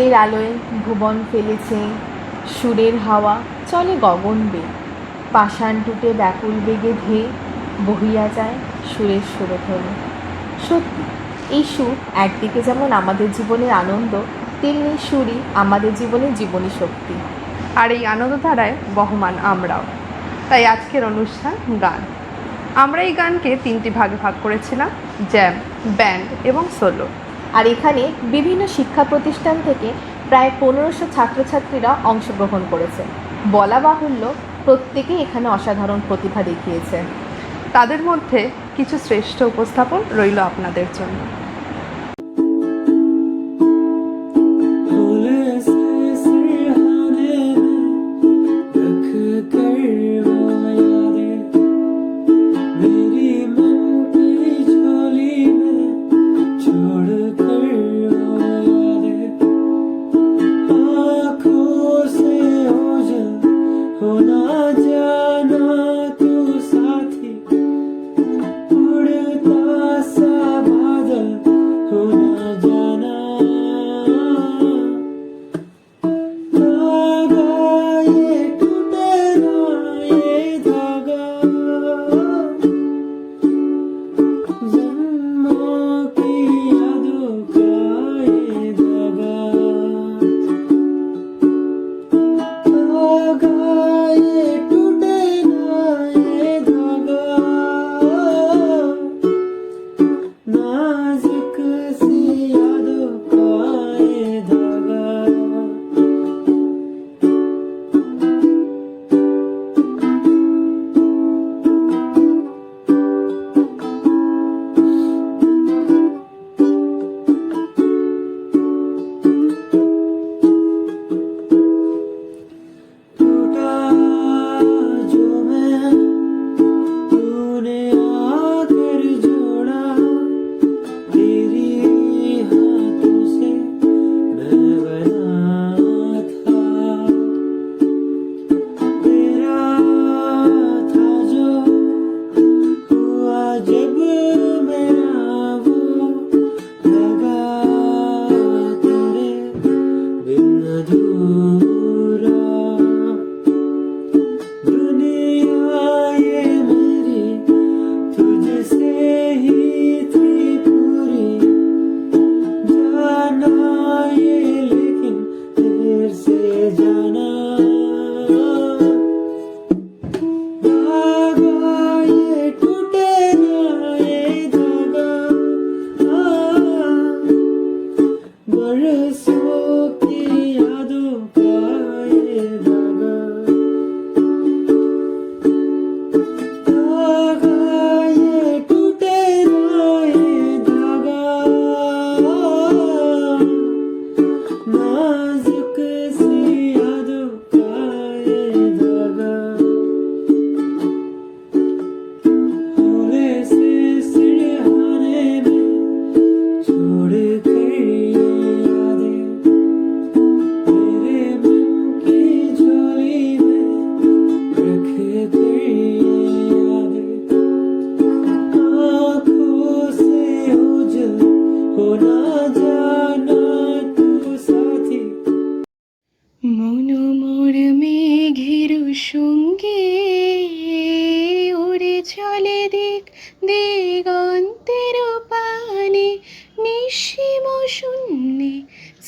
চাঁদের আলোয় ভুবন ফেলেছে সুরের হাওয়া, চলে গগন বেগ, পাষাণ টুটে ব্যাকুল বেগে ধেয়ে বহিয়া যায় সুরের সুরধ্বনি। সত্যি এই সুর একদিকে যেমন আমাদের জীবনের আনন্দ, তেমনি সুরই আমাদের জীবনের জীবনী শক্তি। আর এই আনন্দধারায় বহমান আমরাও। তাই আজকের অনুষ্ঠান গান। আমরা এই গানকে 3টি ভাগে ভাগ করেছিলাম, জ্যাম, ব্যান্ড এবং সোলো। আর এখানে বিভিন্ন শিক্ষা প্রতিষ্ঠান থেকে প্রায় 1500 ছাত্রছাত্রীরা অংশগ্রহণ করেছে। বলা বাহুল্য, প্রত্যেকেই এখানে অসাধারণ প্রতিভা দেখিয়েছে। তাদের মধ্যে কিছু শ্রেষ্ঠ উপস্থাপন রইল আপনাদের জন্য।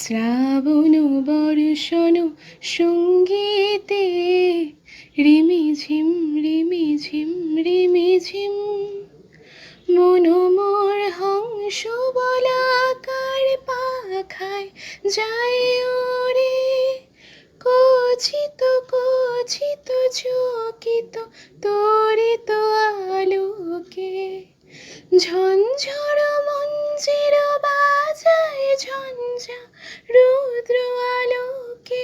শ্রাবণ বর্ষণ সঙ্গীতে রিমিঝিম রিমিঝিম রিমিঝিম মনোমোর হংস বলাকার পাখায় যায় ওরে কচিত কচিত চকিত তরিত আলোকে ঝঞ্ঝর মঞ্জির বাজায় ঝঞ্ঝা রুদ্র আলোকে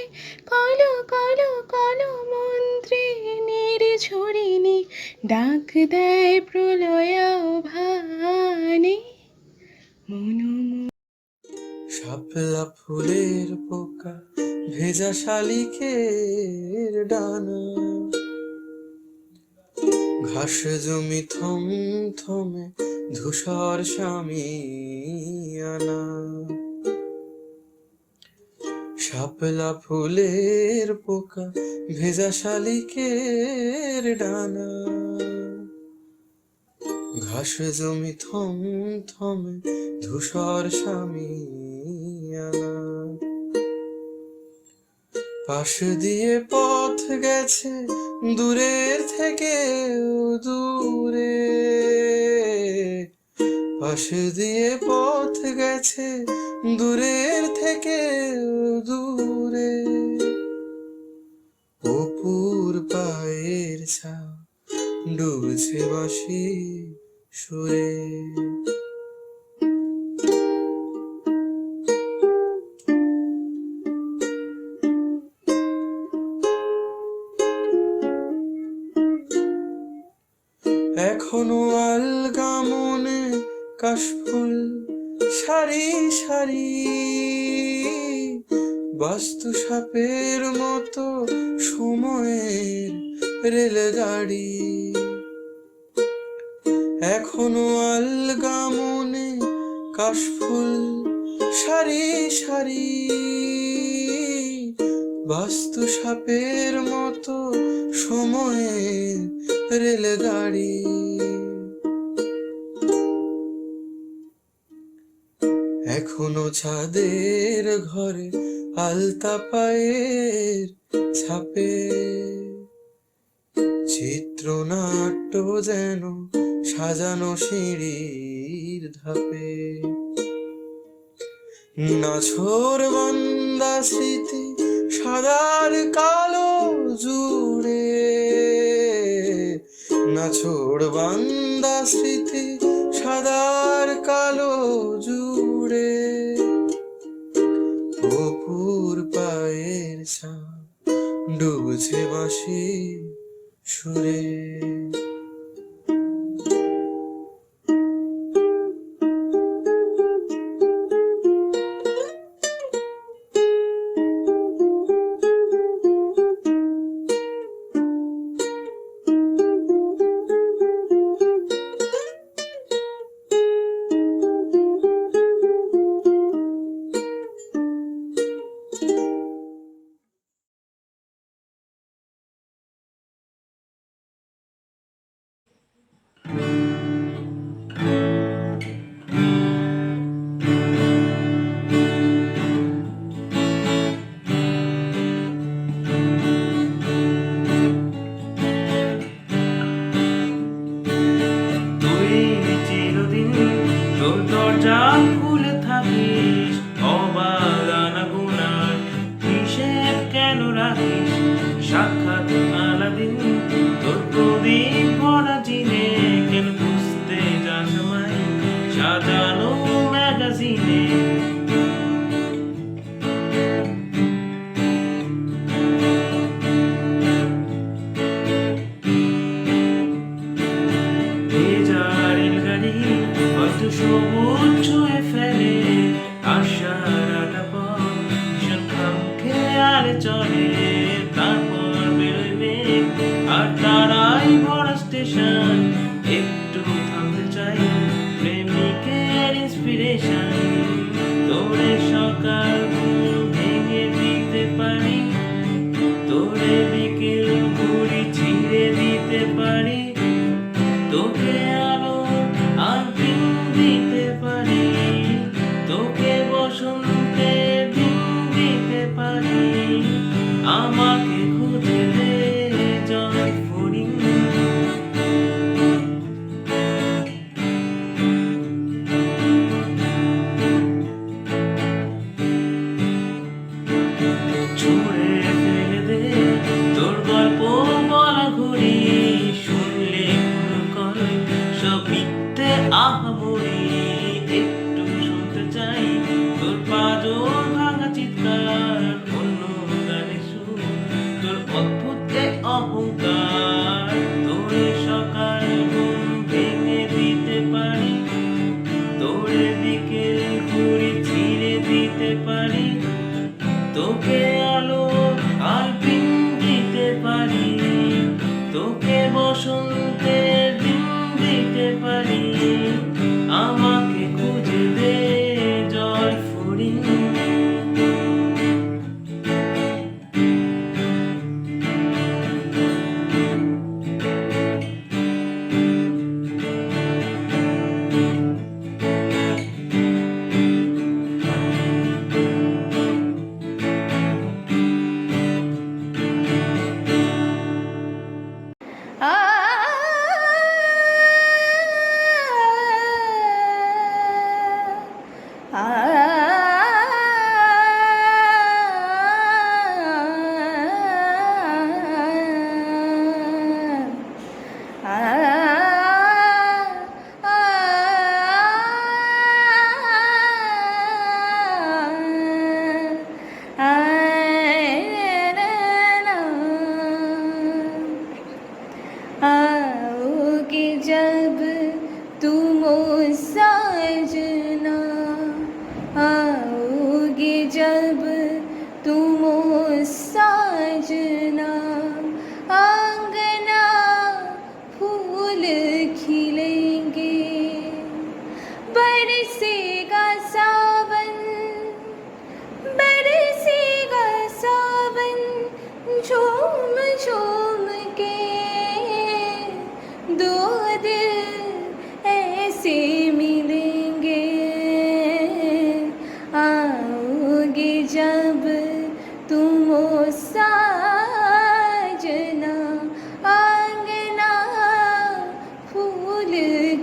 কল কল কল মন্ত্রে নির্ঝরিণী ডাক দেয় প্রলয় ভানে শাপলা ফুলের পোকা ভেজা শালিকের ডানা ঘাস জমি থম থমে ধূসর শামিয়ানা শাপলা ফুলের পোকা ভেজা শালিকের ডানা, ঘাস জমি থম থমে ধূসর সামিয়ানা, পাশ দিয়ে পথ গেছে দূরের থেকে দূরে, পাশ দিয়ে পথ গেছে দূরের থেকে দূরে, অপুর পায়ের ছাপ ডুবছে বাঁশি সুরে। এখনো আলগা মনে কাশফুল সারি সারি, বাস্তু সাপের মতো সময়ের রেলগাড়ি। এখনো আলগা মনে কাশফুল সারি সারি, বাস্তু সাপের মতো সময়ের রেলগাড়ি। এখনো ছাদের ঘরে আলতা পায়ের ছাপে, চিত্রনাট্য যেন সাজানো সিঁড়ির ধাপে। নাছোড় বান্দা স্মৃতি সাদার কালো জুড়ে, নাছোড় বান্দা স্মৃতি সাদার কালো জুড়ে, অপুর পায়ের ছাপ ডুবছে বাঁশি সুরে। দরজা খুলে থাকিস, অবাধ আনাগোনার হিসেব কেন রাখিস? সাক্ষাৎ আলাদিন তোর প্রদীপ ভরা জিনে কেন খুঁজতে যাস আমায় সাজানো ম্যাগাজিনে? সবুজ ছুঁয়ে ফেলে আশারাটা পর ভীষণ খাম খেয়ালে চলে, তারপর বেরোয় মেঘ আর তারাই ভরা স্টেশন। একটু থামতে চাই প্রেমিকের ইন্সপিরেশন, তোরে সকাল ভেঙে দিতে পারি, তোরে বিকেল ঘুরি ছিঁড়ে দিতে পারি, তোকে আলো আর দিতে পারি, তোকে বসন্তে দিন দিতে পারি। আমাকে খুঁজে দে জয় ফড়িং, ছুঁড়ে ফেলে দে তোর গল্প বলা ঘুরি, শুনলে করে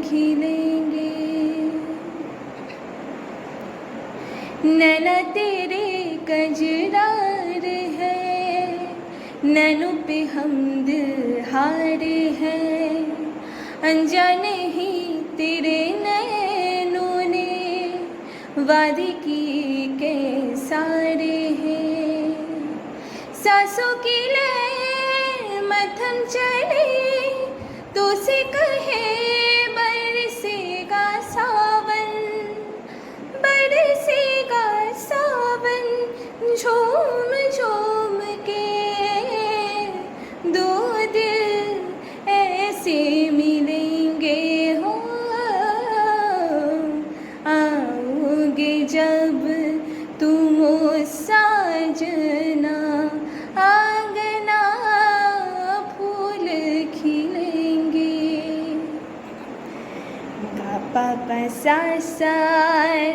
खिलेंगे। नैना तेरे कजरार है, नैनों पे हम दिल हारे हैं। अनजाने ही तेरे नैनों ने वादे किए के सारे हैं। सांसों की ले मथम चले तो से कहे बरसेगा सावन, बरसेगा सावन। झूम झूम के दो दिल ऐसे मिलेंगे हो। आओगे जब तुम ओ साजना, आंगना फूल खिलेंगे। गा पा पा सा सा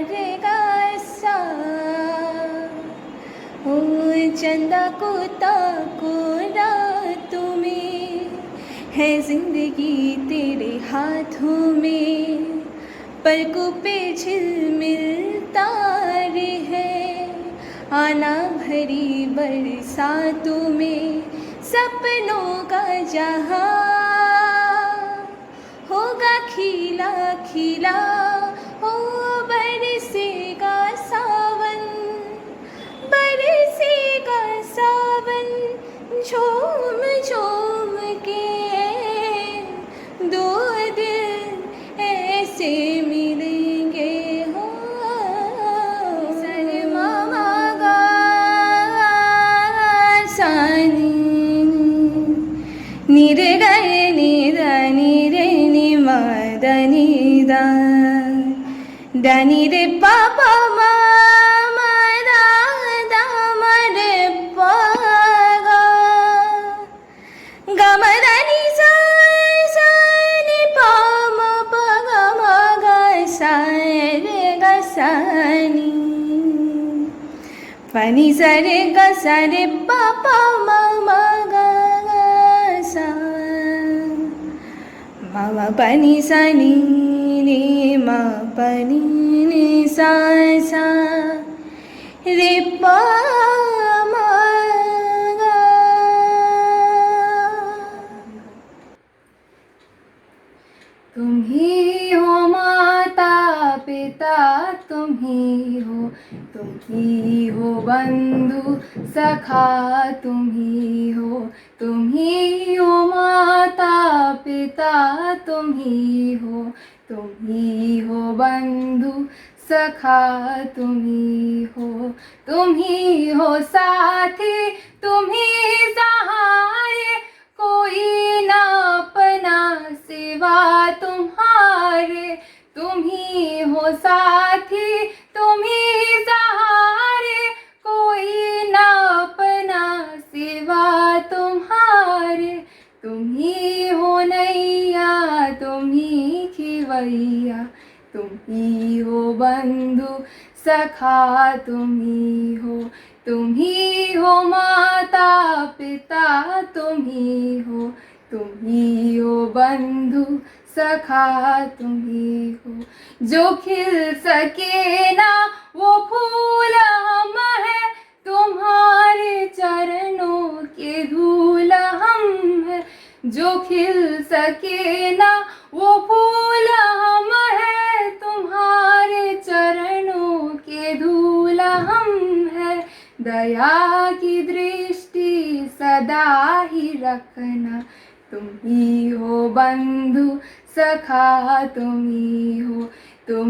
रे गा सा, ओ चंदा को ताको रातों में, है जिंदगी तेरे हाथों में। पलकों पे झिलमिल तारे हैं, आना भरी बरसातों में। सपनों का जहां होगा खिला खिला, हो बरसेगा सावन, बरसेगा सावन। झूम झूम के दो दिल ऐसे मिलेंगे हो। सरे मामा गा सानी, निरे गरे निदा निरे नि मा दा नि दा, दा नि रे पापा मा मा दा दा मा रे पा गा, गा मा दा नि सा सा नि पा मा पा गा मा गा सा रे गा सा नि, पा नि सा रे गा सा रे पा पा मा मा गा गा सा, मा मा पा नि सा नि रे मा पा नि सा सा रे पा मा गा। तुम ही हो माता पिता, तुम ही हो बंधु सखा, तुम ही हो माता पिता, तुम ही हो बंधु सखा, तुम ही हो साथी, तुम ही सहाय, कोई ना अपना सिवा तुम्हारे। तुम ही हो साथी, तुम ही सहारे, कोई ना अपना सिवा तुम्हारे। तुम ही हो नैया, तुम ही खिवैया, तुम ही हो बंधु सखा, तुम ही हो माता पिता, तुम ही हो बंधु सखा, तुम ही हो। जो खिल सके ना वो फूल हम है, तुम्हारे चरणों के धूल हम है। जो खिल सके ना वो फूल हम है, तुम्हारे चरणों के धूल हम है। दया की दृष्टि सदा ही रखना, तुम ही हो बंधु सखा, तुम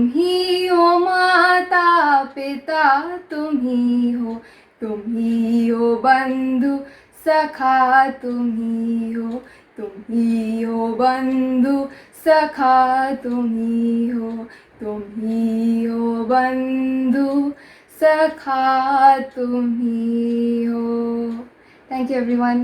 ही हो माता पिता, तुम ही हो बंधु सखा, तुम ही हो बंधु सखा, तुम ही हो बंधु सखा, तुम ही हो। Thank you everyone.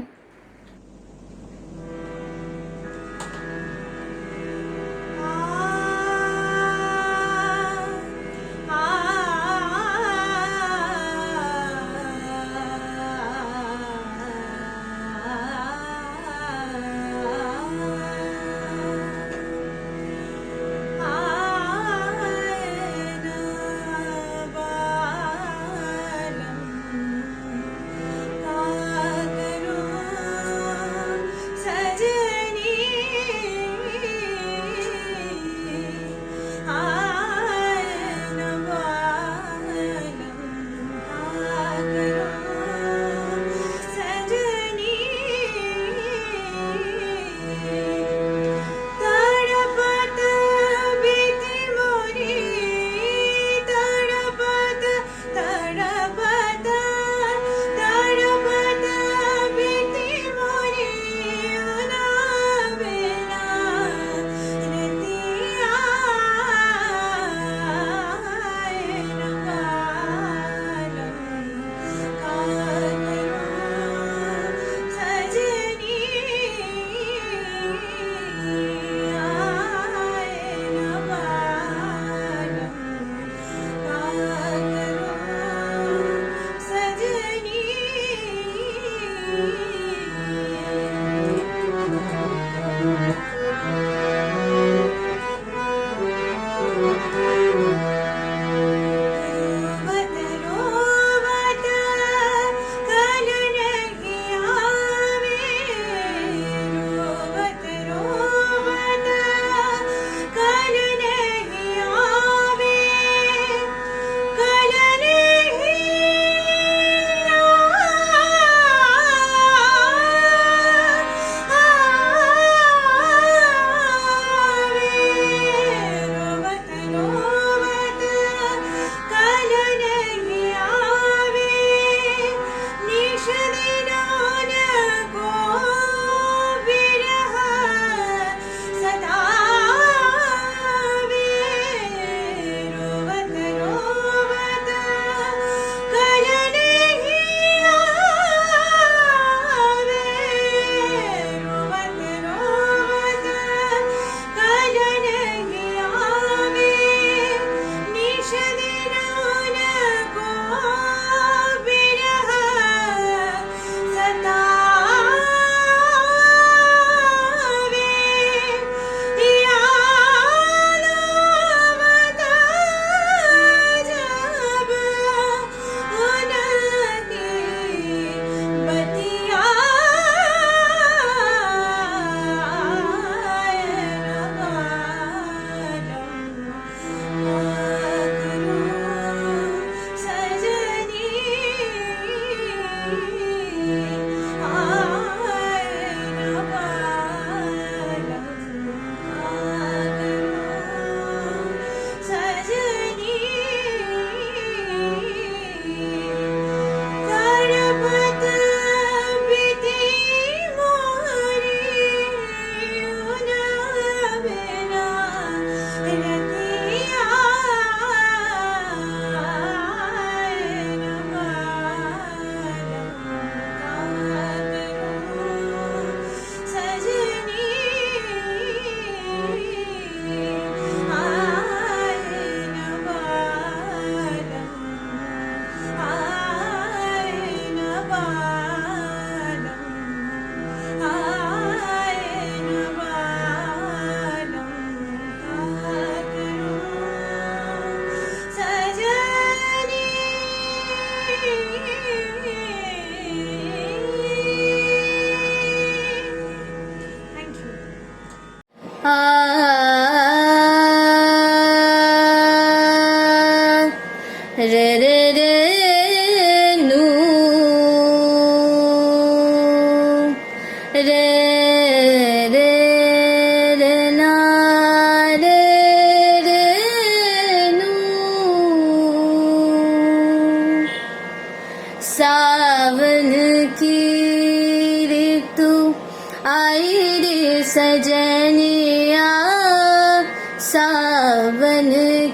सावन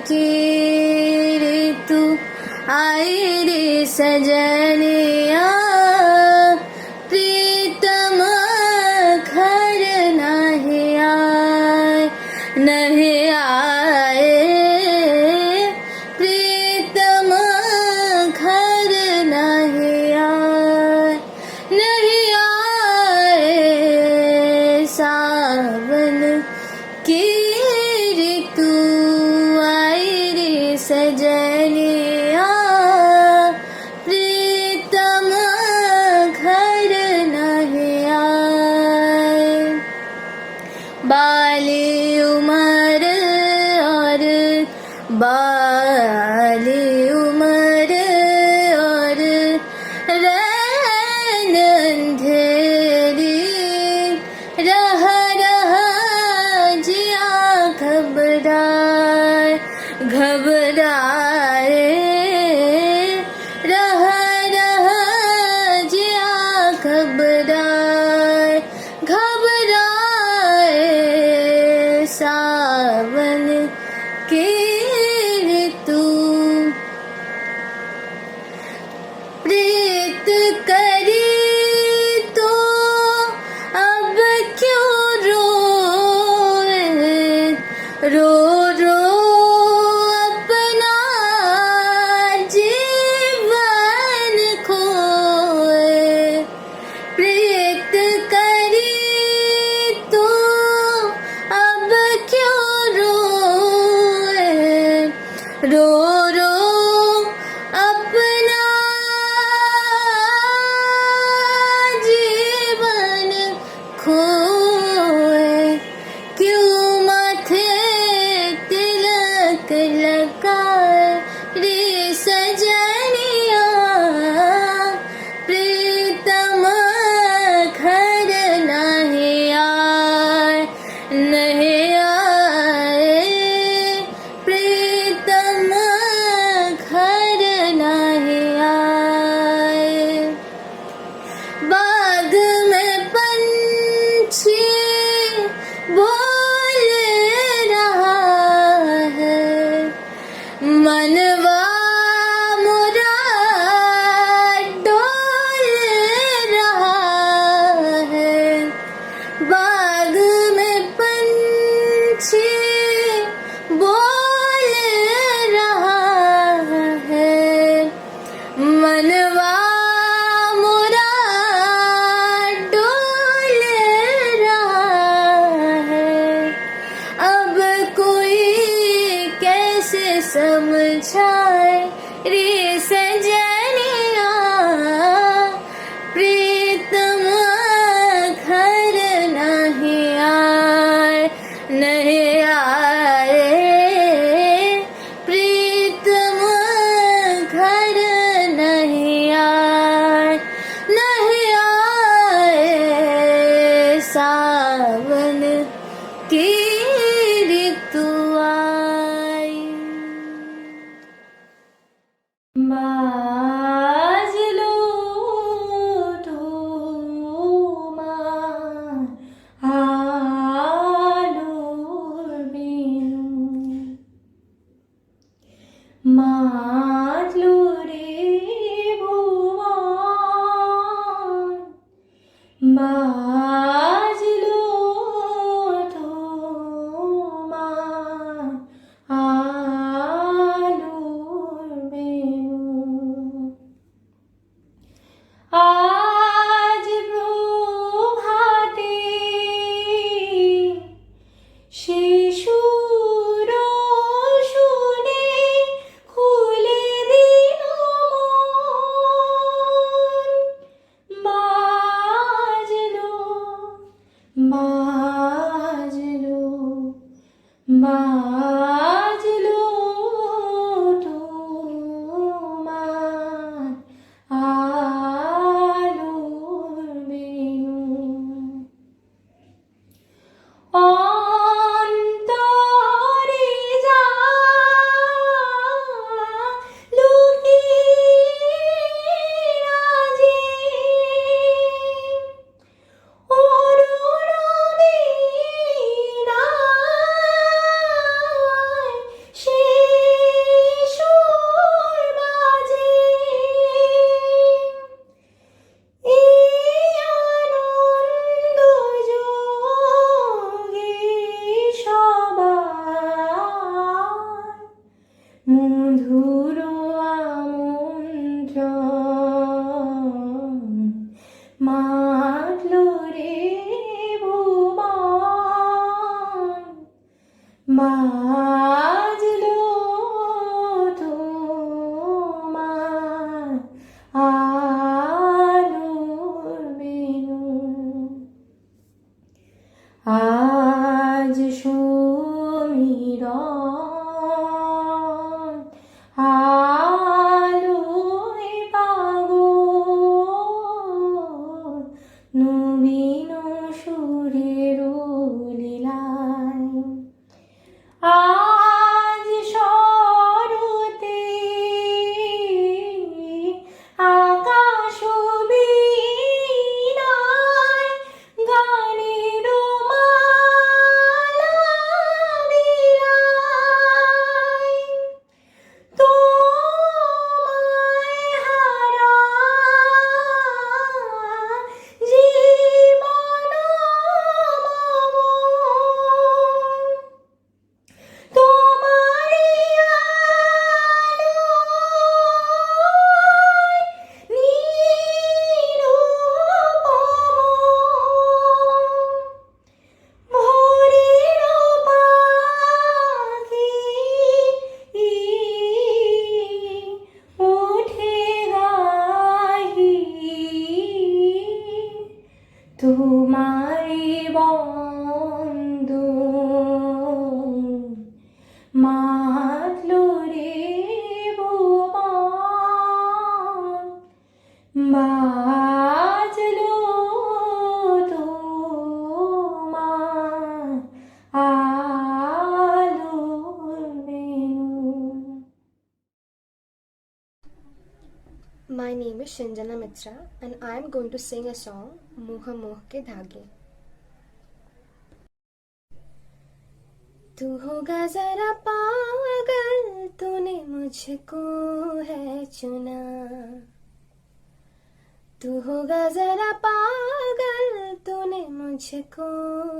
की ऋतु आई रे सजनिया, प्रीतम घर नहीं आए, नहीं आए, प्रीतम घर नहीं आए, नहीं आए। सावन की ऋतु आई रे सजनिया, प्रीतम घर नहीं आए। बाली उमर और बाली उमर और रैन अंधेरी, रह रह जिया घबराए, घबराए, रह रह जिया घबराए, घबराए। सावन की ऋतु प्रीत करी तो अब क्यों रोए, रो रो अपना जीवन खोए। प्रीत करी तो अब क्यों रोए, रो रो अपना जीवन खोए। क्यों माथे तिलक लगाए रे सजनिया, प्रीतम घर नहीं आए, नहीं आए, प्रीतम घर नहीं आए। बाग में पंछी बोल रहा है, मनवा मोरा डोल रहा है। बाग में पंछी बोल रहा है, मनवा मोरा डोल रहा है। अब कोई कैसे समझाए रे सजनिया, प्रीतम घर नहीं आए, नहीं आए, प्रीतम घर नहीं आए, नहीं आए। सावन की ऋतु आई। बाज लूटो माँ आलूर बीनू, मातलू रे भुवन, बाज लूटो माँ आलूर बीनू। आज প্রভাতে শিশুর শুনে খুলে দিল মন। বাজলো বাজলো বাজলো তোমার আলোর বেণু। অন্তরে যা লুকিয়ে রাজে, অরুণ বীণায় বাজলো তোমার আলোর বেনু, আজ সমীরণ আলোয় পাগল, নবীন সুরের লীলায়। আজ শরতে আকাশ বীণায় গানের মালা বিলায়। তোমায় হারা জীবন আমার, তোমারি আলোয় নিরুপম, ভোরের পাখি ওঠে গাহি, তোমারি বন্দন মাতলো রে ভুবন, বাজলো তোমার আলোর Benu. My name is Shinjana Mitra and I am going to sing a song Moha Moh ke Dhage. तू होगा जरा पागल, तूने मुझको है चुना। तू होगा जरा पागल, तूने मुझको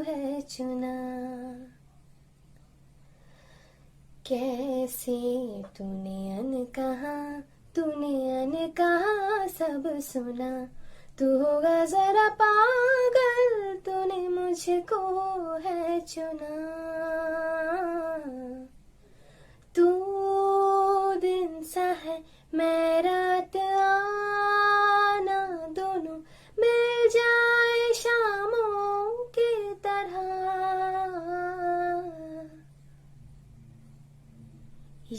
है चुना। कैसे तूने अनकहा सब सुना। तू होगा जरा पागल, तूने मुझको है चुना। तू दिन सा है मैं रात आना, दोनों मिल जाए शामों की तरह।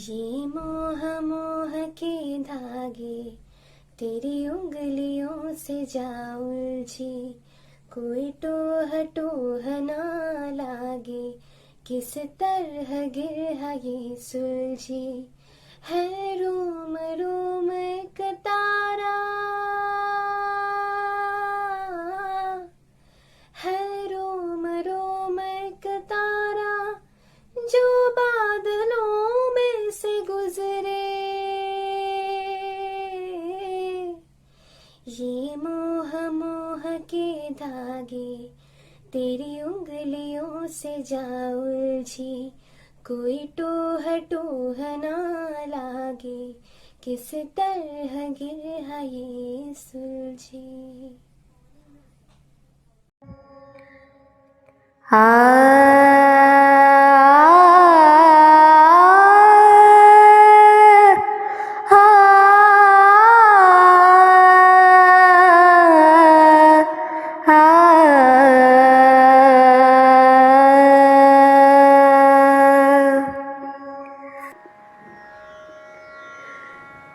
ये मोह मोह के धागे तेरी उंगलियों से जा उलझी, कोई टोह टोह ना लागे, किस तरह गिरा ये सुलझी। है रोम रोम एक तारा, है रोम रोम एक तारा, जो बादलों में से गुजरे। ये मोह मोह के धागे तेरी उंगलियों से जा उलझी, कोई टोह टोह ना लागे, किस तरह गिरा ये सुलझी।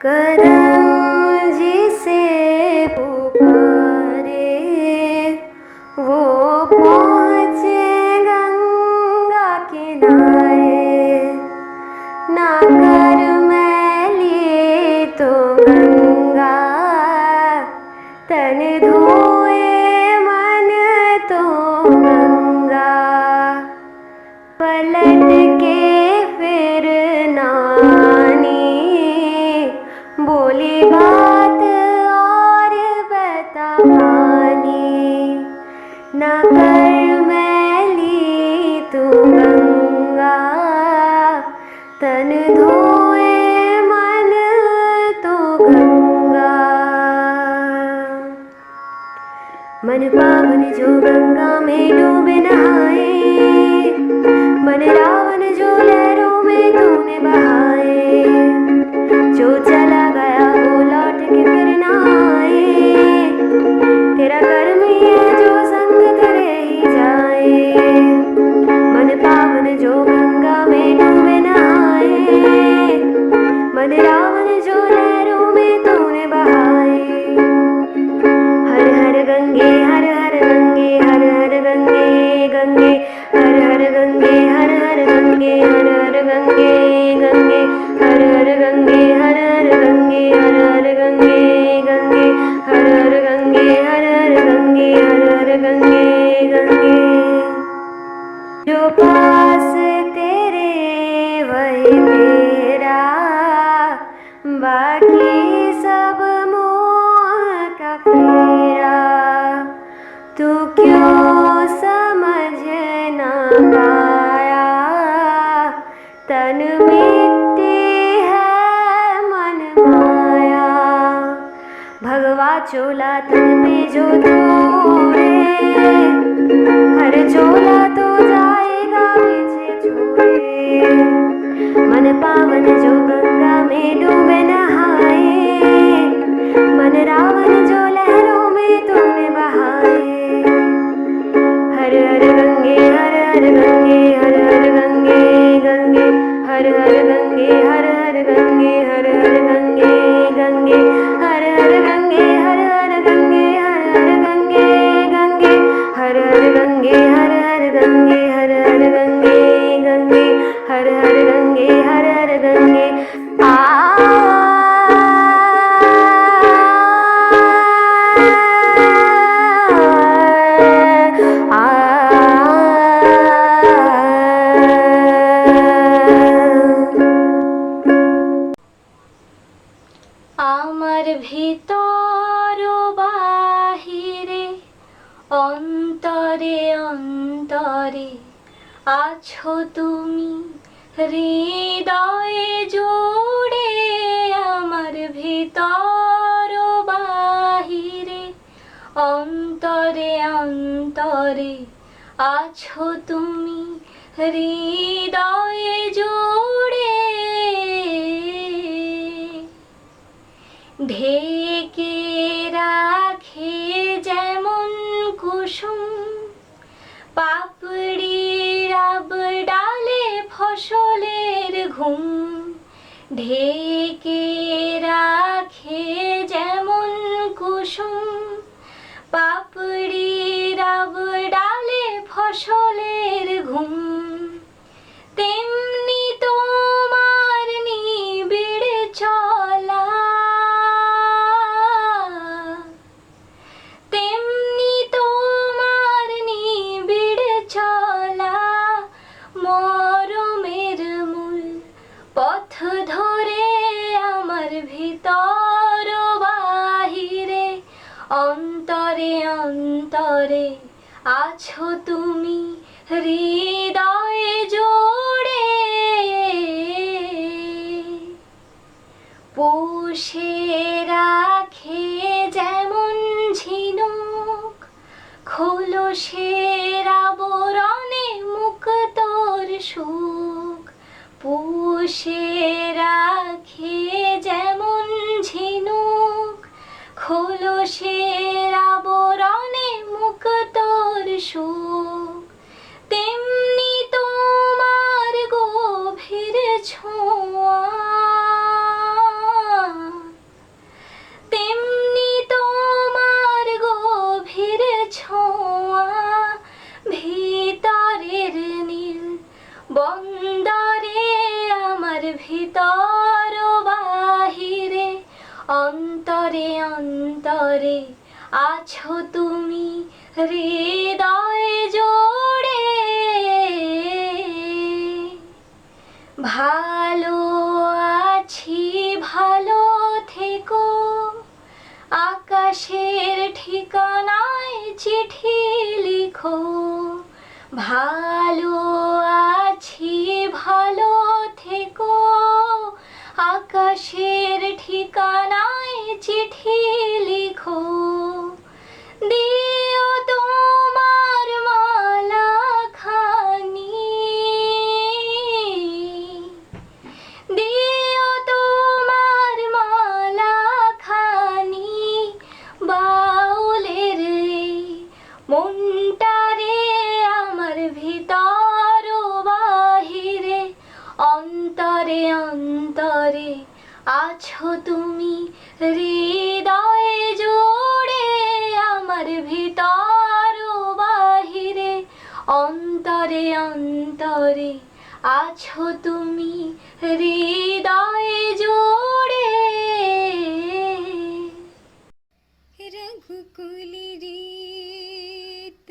करम जिसे पुकारे वो पहुँचे गंगा किनारे। ना कर मैली तो गंगा, तन धोए मन तो गंगा। पलट के फिर नानी बोली बात और बता पानी। ना कर मैली तू गंगा, तन धोए मन तो गंगा। मन पावन जो गंगा में डूबे नहाए, मन रावण जो तेरा, बाकी सब मोह का फेरा। तू क्यों समझ ना पाया, तन मिट्टी है मन माया। भगवा चोला तन पे जो तोड़े, हर चोला तो जाएगा पीछे छोड़े। मन पावन जो गंगा में डूबे नहाए, मन रावण जो लहरों में तूने बहाए। हर हर गंगे हर हर गंगे हर हर गंगे गंगे, हर हर गंगे हर हर गंगे हर हर गंगे गंगे, हर हर गंगे हर हर गंगे हर हर गंगे गंगे, हर हर गंगे हर हर गंगे हर हर गंगे गंगे, हर हर गंगे हर हर गंगे। আমার ভিতর বাহিরে, অন্তরে অন্তরে আছো তুমি, হৃদয়ে জুড়ে। আমার ভিতর বাহিরে, অন্তরে অন্তরে আছো তুমি, হৃদয়ে জুড়ে। ঢেকে রাখে যেমন কুসুম পাপড়ির আব ডালে ফসলের ঘুম। ঢেকে রাখে যেমন কুসুম পাপড়ির আব ডালে ফসলের ঘুম। তেমনি তোমার নিবিড় চলা, তেমনি তোমার নিবিড় চলা। মরমের মূল পথ ধরে আমার ভিতর বাহিরে, অন্তরে অন্তরে আছো তুমি, হৃদয়ে জুড়ে। পুষে রাখে যেমন ঝিনুক খোলসের আবরণে মুক্তোর সুখ। পুষে রাখে যেমন ঝিনুক খোলসের আবরণে মুক্তোর সুখ। তেমনি তোমার গভীর ছোঁয়া, তেমনি তোমার গভীর ছোঁয়া। ভিতরের নীল বন্দরে আমার ভিতর বাহিরে, অন্তরে অন্তরে আছো তুমি, হৃদয়ে জুড়ে। ভালো আছি ভালো থেকো, আকাশের ঠিকানায় চিঠি লিখো। ভালো আছি ভালো থেকো, আকাশের ঠিকানায় চিঠি লিখো। দিও তোমার মালা খানি, দিও তোমার মালা খানি। বাউলের মনটারে আমার ভিতর বাহিরে, অন্তরে অন্তরে আছো তুমি, হৃদয়ে জুড়ে। আমার ভিতর বাহিরে, অন্তরে অন্তরে আছো তুমি, হৃদয়ে জুড়ে। रघुकुल रीत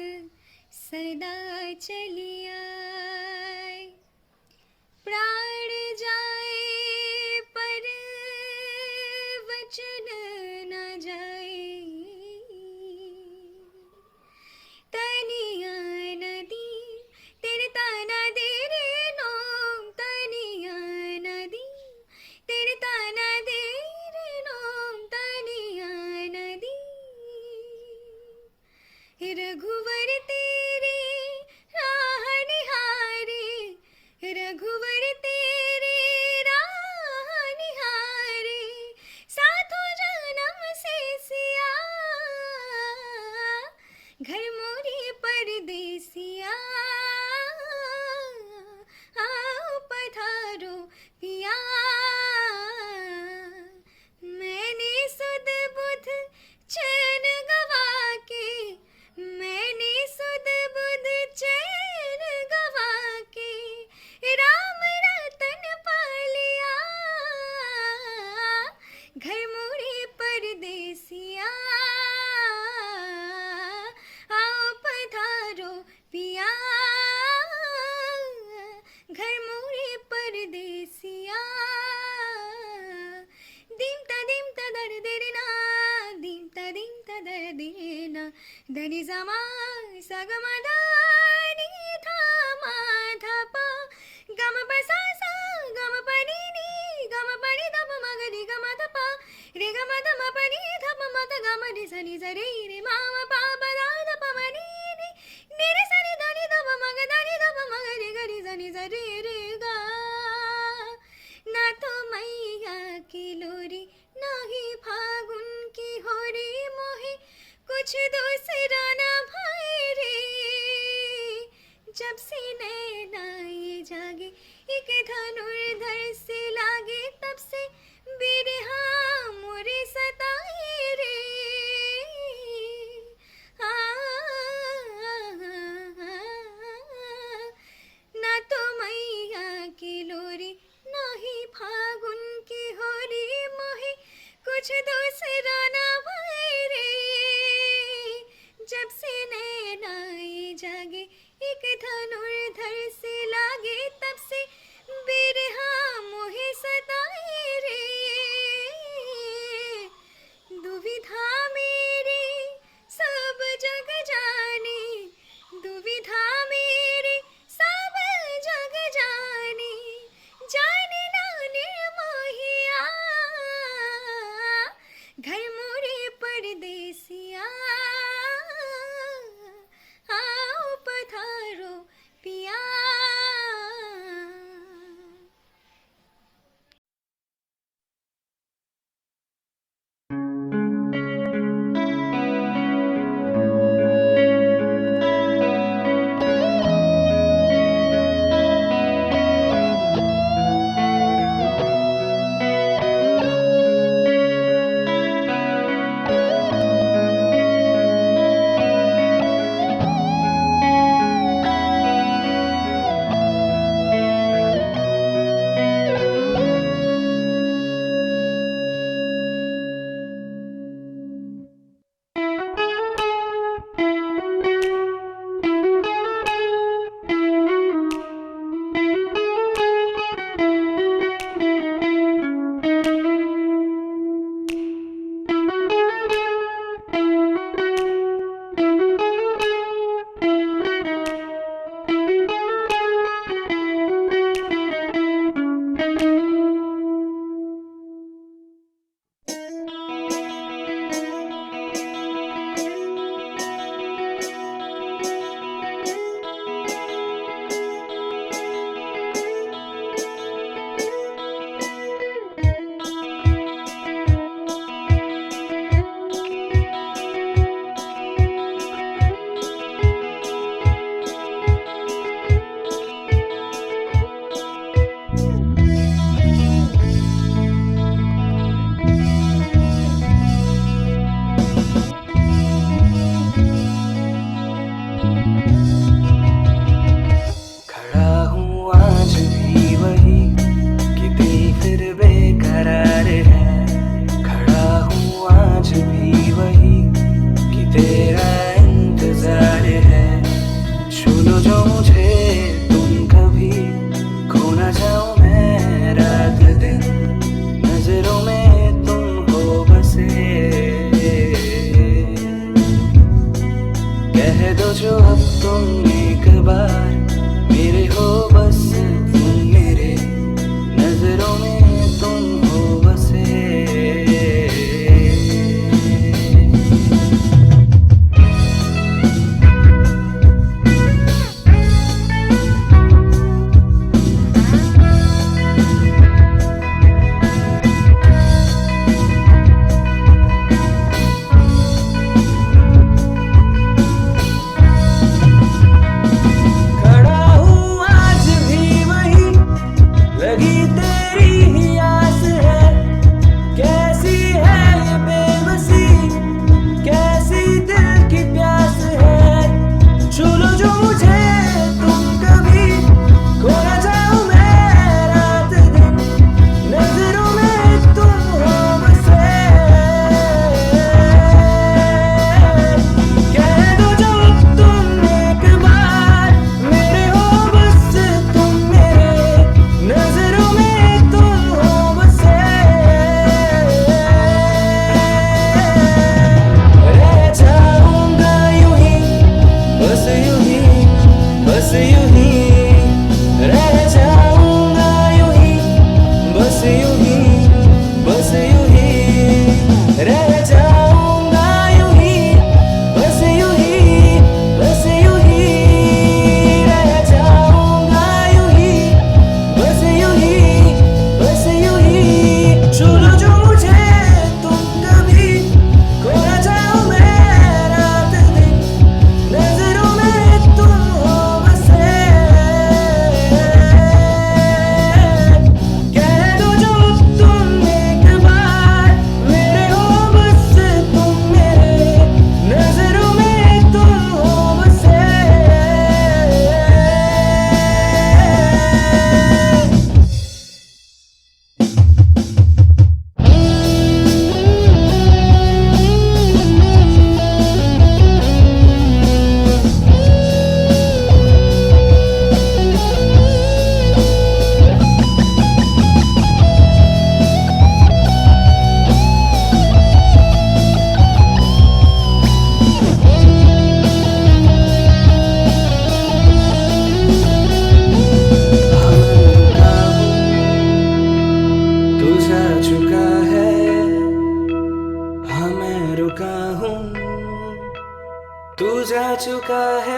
सदा चलिया, प्राण जा धनि समा सगमदा नि धा मा धा पा गम प सा सा गम प नि नि गम प नि ध प म ग नि ग म ध पा रे ग म ध म प नि ध प म ध ग म नि स नि स रे रे मा म पा प द ध प म नि नि रे स नि ध नि ध प म ग ध नि ध प म ग रे ग रि स नि स रे रे गा ना तो मैया की लोरी ना ही फागुन की होरी मोहे कुछ दूसरा ना भाई रे जब से नैना ये जागे एक धनुर्धर से लागे तब से बिरहा मोरे सताए रे आ, ना तो मैया की लोरी ना ही फागुन की होरी मोहे कुछ दूसरा ना भाई रे जब से नैना ये जागे एक धनुर्धर से लागे तब से बिरहा मोहे सताए रे दुविधा मेरी सब जग जाने दुविधा मेरी सब जग जाने जाने ना निर्मोहिया घर चुका है।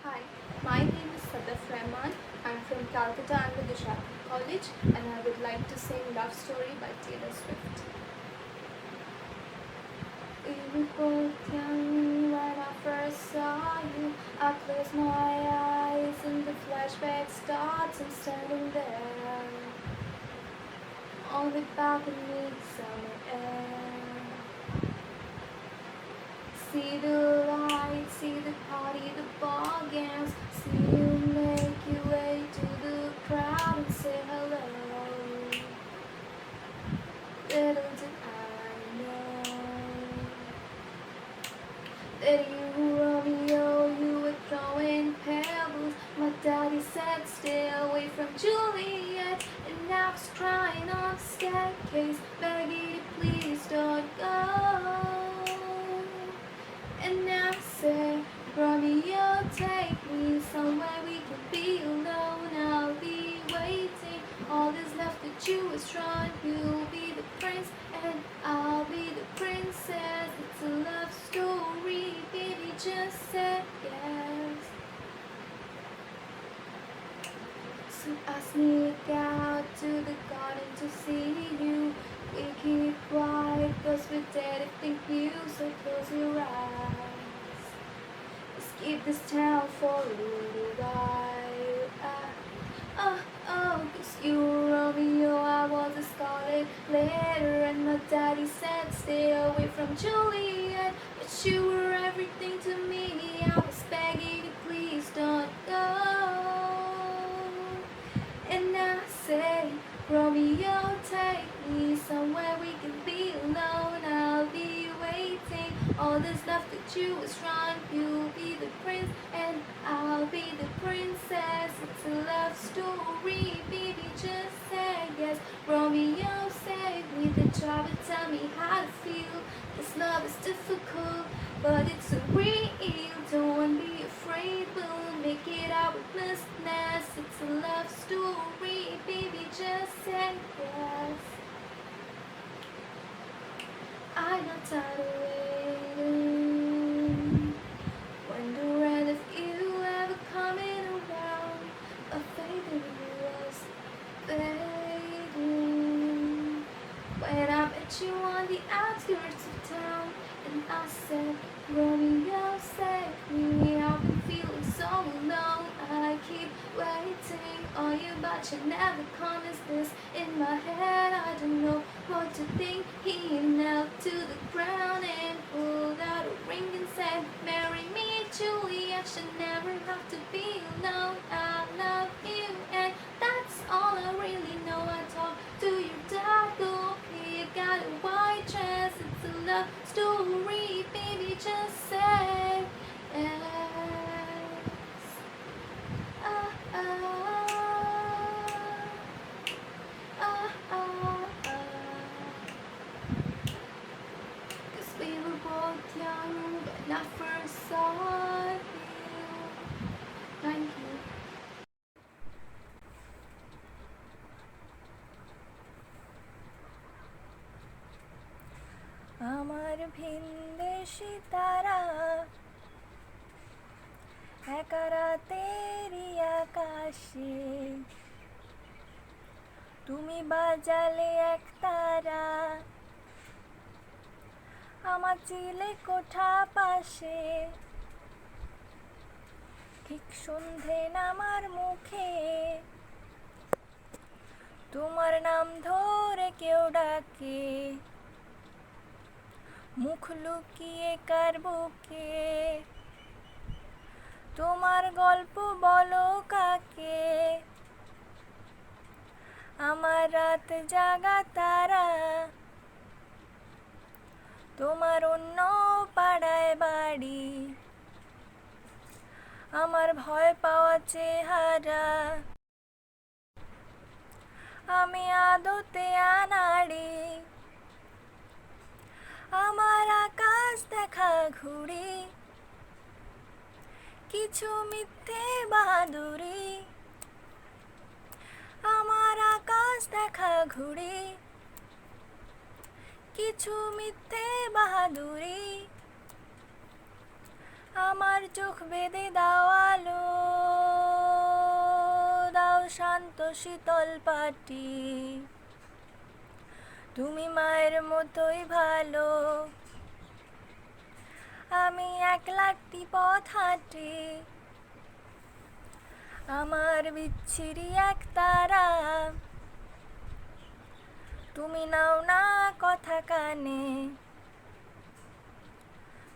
Hi, my name is Sadaf Rahman. I'm from Calcutta and the Shakti College, and I would like to sing Love Story by Taylor Swift. We were both young when I first saw you. I close my eyes and the flashback starts. I'm standing there on the balcony, summer air. See the lights, see the party, the ball games. See you make your way to the crowd and say hello. Little did I know that you, Romeo, you were throwing pebbles. My daddy said stay away from Juliet, and I was crying on the staircase, begging you please don't go. And I say, Romeo, take me somewhere we can be alone. I'll be waiting. All that's left to do is run. You'll be the prince and I'll be the princess. It's a love story, baby, just say yes. So I sneak out to the garden to see you. We keep quiet cause we're dead if think you. So close your eyes. Let's keep this town for a little while. Cause you were Romeo, I was a scarlet letter. And my daddy said stay away from Juliet, but you were right. Romeo, take me somewhere we can be alone. I'll be waiting. All that's left to choose from. You'll be the prince and I'll be the princess. It's a love story, baby. Just say yes. Romeo, save me the trouble. Tell me how to feel. This love is difficult, but it's so real. Don't be afraid, we'll make it our business. It's a love story, baby, just say yes. I'm not tired of waiting, wondering if you ever coming around. A fading was fading when I met you on the outskirts of town, and I said, Romeo, save me. I've been feeling so alone. I keep waiting on you, but you never come. Is this in my head? I don't know what to think. He knelt to the ground and pulled out a ring and said, marry me, Julie. I should never have to be alone. I love you, and that's all I really know. I talked to your dad, okay, you got a white dress. It's a love story, baby, just say yes. Ah, ah, ah, ah, ah. 'Cause we were both young when I first saw you. Thank you. আমার ভিনদেশি তারা একা রাতেরই আকাশে, তুমি বাজালে এক তারা আমার চিলে কোঠা পাশে। ঠিক সন্ধে নামার মুখে তোমার নাম ধরে কেউ ডাকে, মুখ লুকিয়ে কার বুকে তোমার গল্প বলো কাকে। আমার রাত জাগা তারা তোমার অন্য পাড়ায় বাড়ি, আমার ভয় পাওয়া চেহারা আমি আদতে আনাড়ি। আমার আকাশ দেখা ঘুড়ি কিছু মিথ্যে বাহাদুরি, আমার আকাশ দেখা ঘুড়ি কিছু মিথ্যে বাহাদুরি। আমার চোখ বেঁধে দাও আলো, দাও শান্ত শীতল পাটি, তুমি মায়ের মতোই ভালো। আমি 1,00,000টি পথ হাঁটি, আমার বিচ্ছিরি এক তারা তুমি নাও না কথা কানে।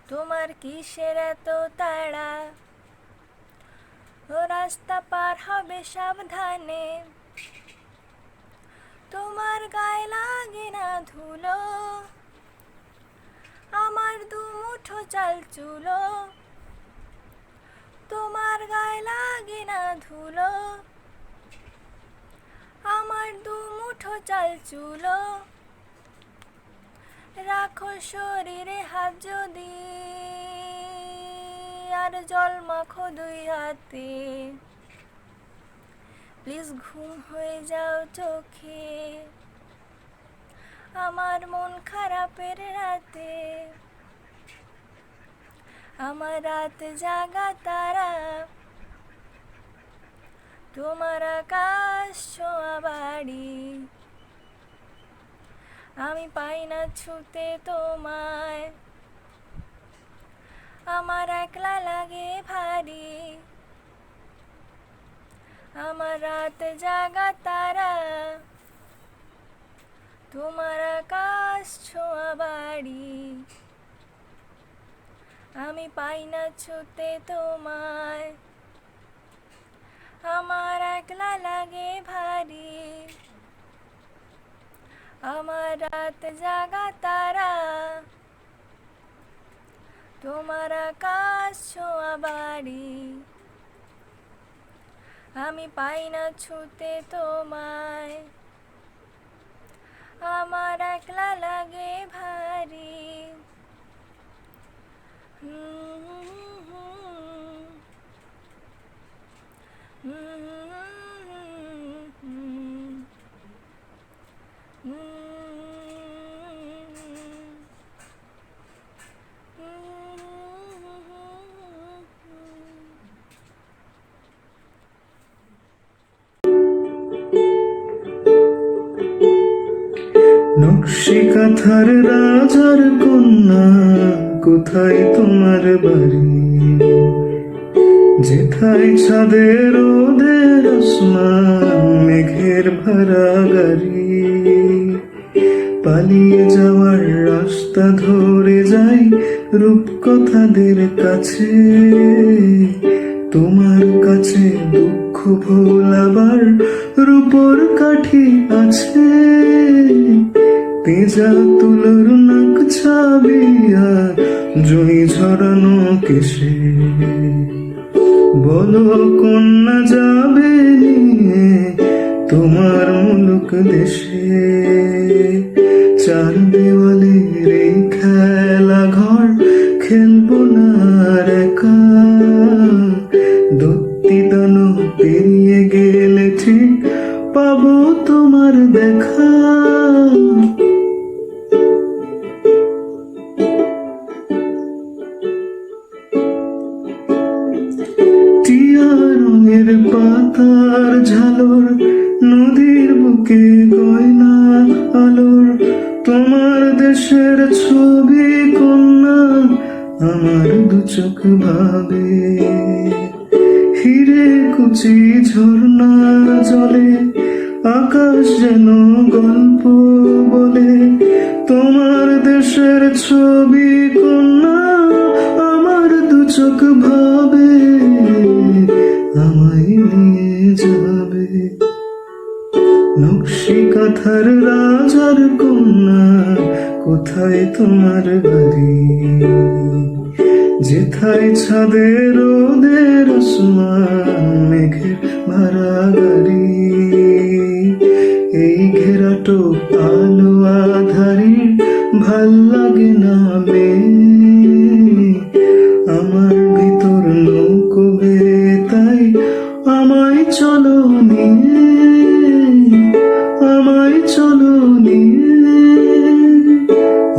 তোমার কিসের এত তাড়া, ও রাস্তা পার হবে সাবধানে। তোমার গায়ে লাগে না ধুলো, আমার দুমুঠো চাল চুলো। তোমার গায়ে লাগে না ধুলো, আমার দুমুঠো চাল চুলো। রাখো শরীরে হাত যদি, আর জল মাখো 2 হাতে। প্লিজ ঘুম হয়ে যাও চোখে আমার মন খারাপের রাতে। আমার রাত জাগা তারা তোমার আকাশ ছোঁয়া বাড়ি, আমি পাই না ছুতে তোমায়, আমার একলা লাগে ভারী। আমার রাত জাগা তারা তোমার আকাশ ছোঁয়া বাড়ি, আমি পাই না ছুতে তোমায়, আমার একলা লাগে ভারী। আমার রাত জাগা তারা, তোমার আকাশ ছোঁয়া বাড়ি, আমি পাই না ছুতে তোমায়, আমার একলা লাগে ভারী। নকশি কাঁথার রাজার কন্যা, কোথায় তোমার বাড়ি? যেথায় ছাদের রোদের আসমান, মেঘের ভাড়া গাড়ি। পালিয়ে যাওয়ার রাস্তা ধরে যাই রূপকথাদের কাছে, তোমার কাছে দুঃখ ভোলাবার রূপর কাঠি আছে। তেজা তুলোর নাক ছাবিয়া জুই ঝরানো কেশে, বলো কন্যা যাবে নিয়ে তোমার মুলুক দেশে। চার দেওয়ালের এই খেলা ঘর খেলবো না আর একা, দত্তি দান পেরিয়ে গেলে ঠিক পাবো তোমার দেখা। টিয়া রঙের পাতার ঝালর, নদীর বুকে গয়না আলোর, তোমার দেশের ছবি কন্যা আমার দু চোখ ভাবে। হিরে কুচি ঝর্ণা জলে, আকাশ যেন গল্প বলে, তোমার দেশের ছবি কন্যা আমার দু চোখ ভাবে। আমায় নিয়ে যাবে নকশি কাঁথার রাজার কন্যা, কোথায় তোমার বাড়ি? যেথায় ছাদের রোদের আসমান, মেঘের ভাড়া গাড়ি। এই ঘেরাটো আলো আধারি ভাল লাগে না মে, আমার ভিতর নৌকো বেয়ে তাই আমায় চলো নিয়ে, আমায় চলো নিয়ে,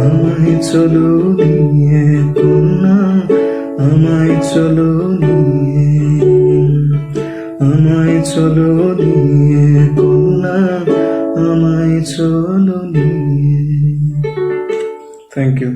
আমায় চলো নিয়ে কন্যা, আমায় চলো নিয়ে, আমায় চলো নিয়ে কন্যা, আমায় চলো নিয়ে। Thank you.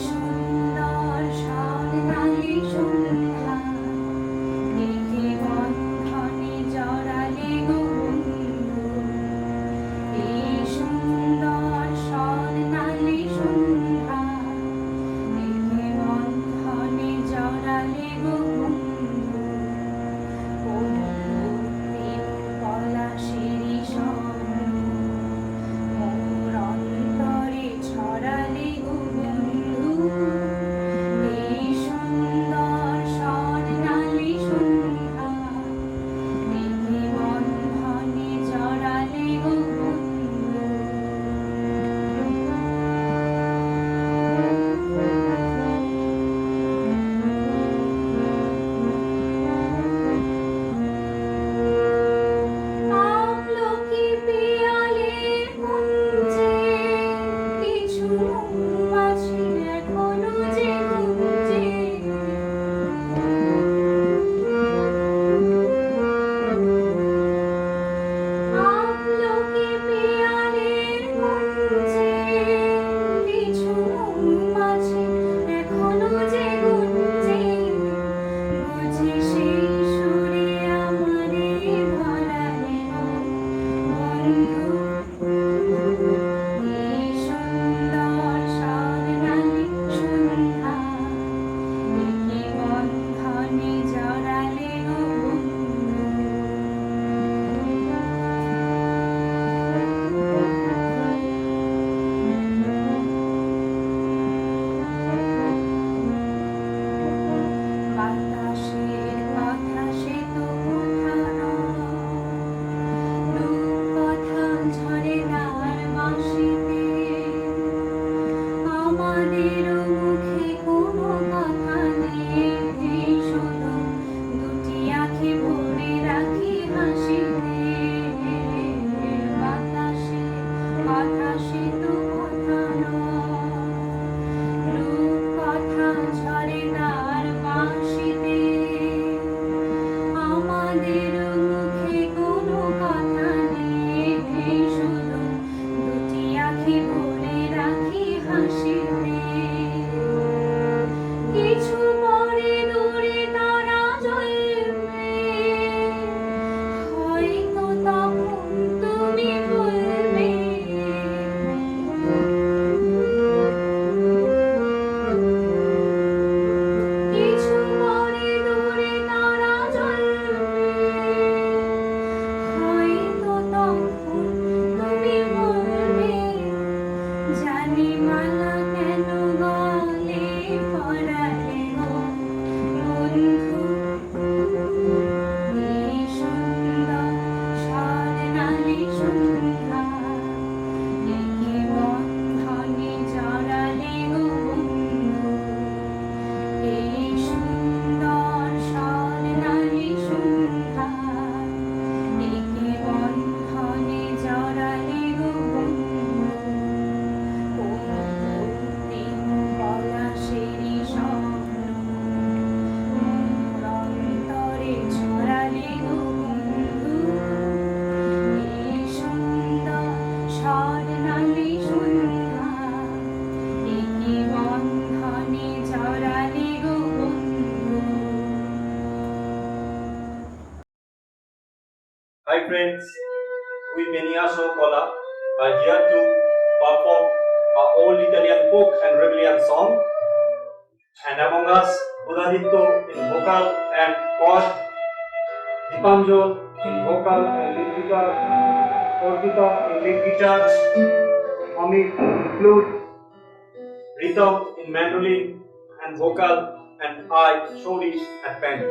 সুন্দর স্বর্ণালী সন্ধ্যা, মেঘে বন্ধনে জড়ালে গো বন্ধু। এই সুন্দর স্বর্ণালী সন্ধ্যা, মেঘে বন্ধনে জড়ালে গো বন্ধু। প্রেম পলাশেরই স্বপ্ন মোর অন্তরে ছড়ালে গো বন্ধু। এই সুন্দর friends, we Beniasho Kola are here to perform our old Italian folk and Rebellion song. And among us, Budaditto in vocal and chord, Dipanjol in vocal and lead guitar, Orgita in lead guitar, Amit in flute, Ritam in mandolin and vocal, and I, Shori, at band.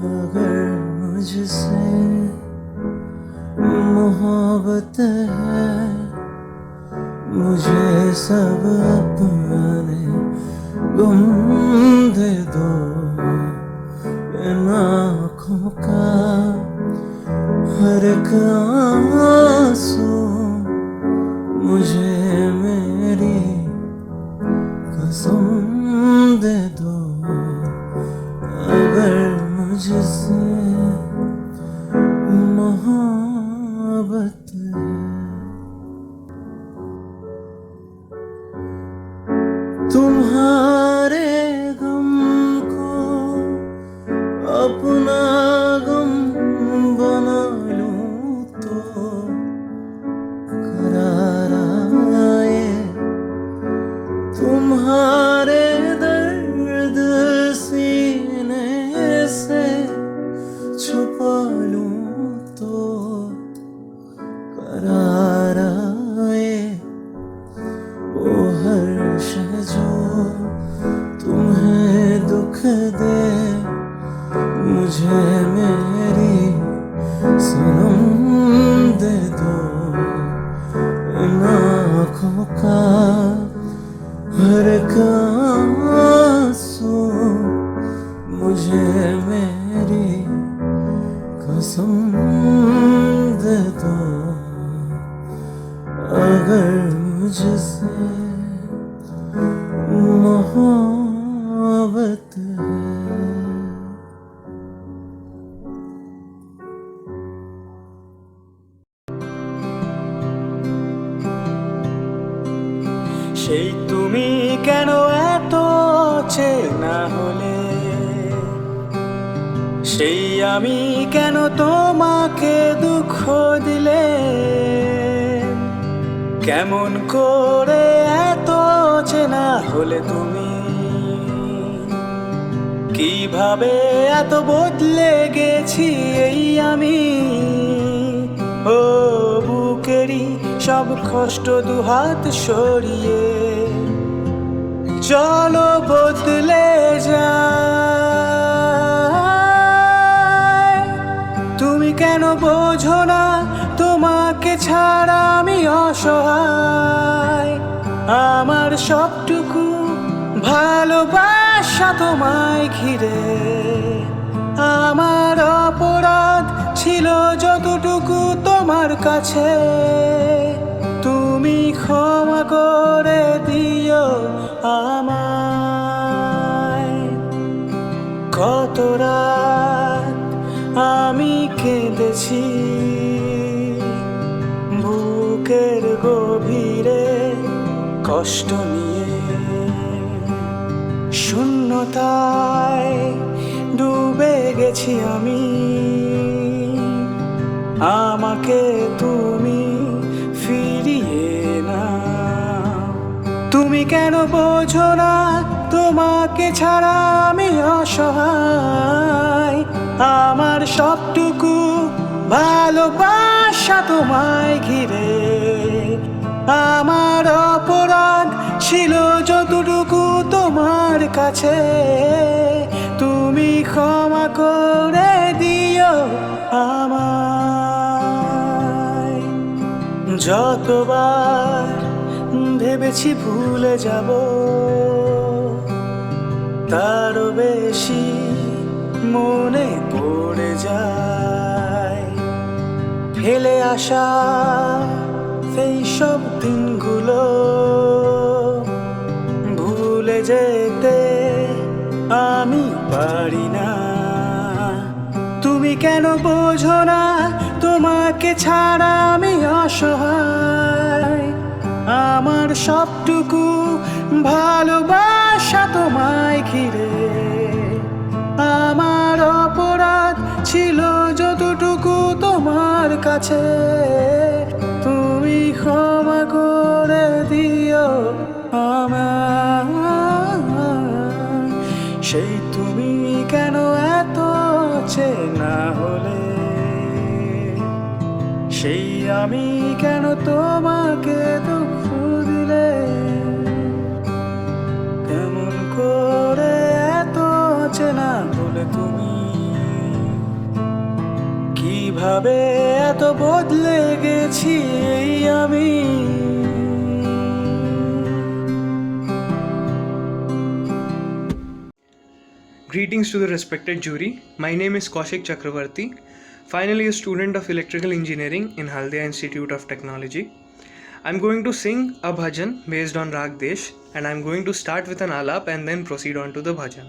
अगर मुझसे मोहब्बत है, मुझे सब अपने गुम दे दो। इन आँखों का हर एक आंसू मुझे मेरी कसम दे दो। अगर मुझसे मोहब्बत है, तुम्हारे गम को अपना गम बना लूं तो करार आए। तुम्हारे दर्द सीने से छुपा लूं तो करार आए। वो हर शय जो तुम्हें दुख दे, मुझे मेरी सनम दे दो। इन आँखों का हर एक आंसू मुझे मेरी कसम दे दो। अगर मुझसे मोहब्बत है। সেই তুমি কেন এত চেনা হলে, সেই আমি কেন তোমাকে দুঃখ দিলে, কেমন করে এত চেনা হলে তুমি, কিভাবে এত বদলে গেছি এই আমি, ও বুকেরই সব কষ্ট দুহাত সরিয়ে চলো বদলে যায়। তুমি কেন বোঝো না তোমাকে ছাড়া আমি অসহায়, আমার সবটুকু ভালোবাসা তোমায় ঘিরে। আমার অপরাধ ছিল যতটুকু তোমার কাছে, তুমি ক্ষমা করে দিও আমায়। কত রাত আমি কেঁদেছি বুকের গভীরে কষ্ট নিয়ে, শূন্যতায় ডুবে গেছি আমি, আমাকে তুমি ফিরিয়ে না। তুমি কেন বোঝো না তোমাকে ছাড়া আমি অসহায়, আমার সবটুকু ভালোবাসা তোমায় ঘিরে। আমার অপরাধ ছিল যতটুকু তোমার কাছে, তুমি ক্ষমা করে দিও আমায়। যতবার ভেবেছি ভুলে যাব, তারও বেশি মনে পড়ে যায় ফেলে আসা সেই সব দিনগুলো, ভুলে যেতে আমি পারি না। তুমি কেন বোঝো না তোমাকে ছাড়া আমি অসহায়, আমার সবটুকু ভালোবাসা তোমায় ঘিরে। আমার অপরাধ ছিল যতটুকু তোমার কাছে, তুমি ক্ষমা করে দিও আমায়। সেই তুমি কেন এত চেনা হলে, সেই আমি কেন তোমাকে দুঃখ দিলে, কেমন করে এত চেনা হলে তুমি, কিভাবে এত বদলে গেছি এই আমি। Greetings to the respected jury. My name is Kaushik Chakravarti, finally a student of electrical engineering in Haldia Institute of Technology. I'm going to sing a bhajan based on Rag Desh, and I'm going to start with an alap and then proceed on to the bhajan.